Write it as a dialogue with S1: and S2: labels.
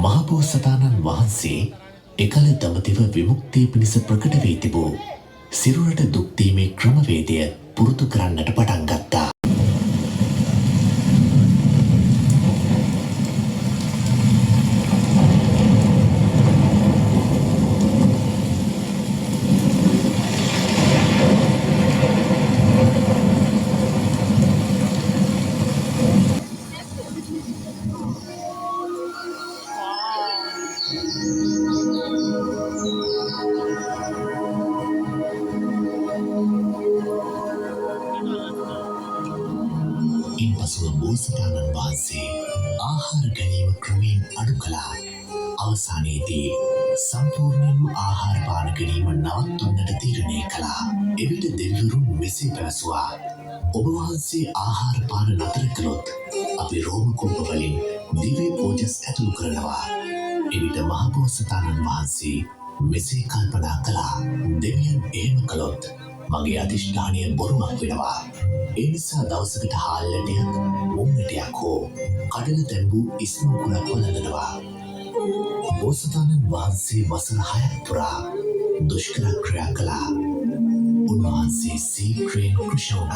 S1: මහබෝසතාණන් වහන්සේ එකල දඹදිව විමුක්තිය පිණිස ප්‍රකට වී තිබූ සිරුරට දුක් දීමේ ක්‍රමවේදය පුරුදු කරන්නට පටන් ගත්තා. ඉන්පසුව බෝසතාණන් වහන්සේ ආහාර ගැනීම ක්‍රමයෙන් අඩු කළා. අවසානයේදී සම්පූර්ණයෙන්ම ආහාර පාන ගැනීම නවත්වන්නට තීරණය කළා. එවිට දෙවිවරුන් මෙසේ පැවසුවා: ඔබ වහන්සේ ආහාර පාන නතර කළොත් අපි රෝම කුම්භ වලින් දිව්‍ය ඕජස් ඇතුළු කරනවා. එවිට මහබෝසතාණන් වහන්සේ මෙසේ කල්පනා කළා: දෙවියන් එහෙම කළොත් මගේ අධිෂ්ඨානය බොරුවක් වෙනවා. ඒ නිසා දවසකට හාල්ලටයක් මුංගටයක් හෝ කඩල තැන්බූ ඉස්මූකුණක් වළඳනවා. බෝසතාණන් වහන්සේ වසර 6ක් පුරා දුෂ්කර ක්‍රියා කළා. උන්වහන්සේ සීක්‍රයෙන් කෘෂ වුණා.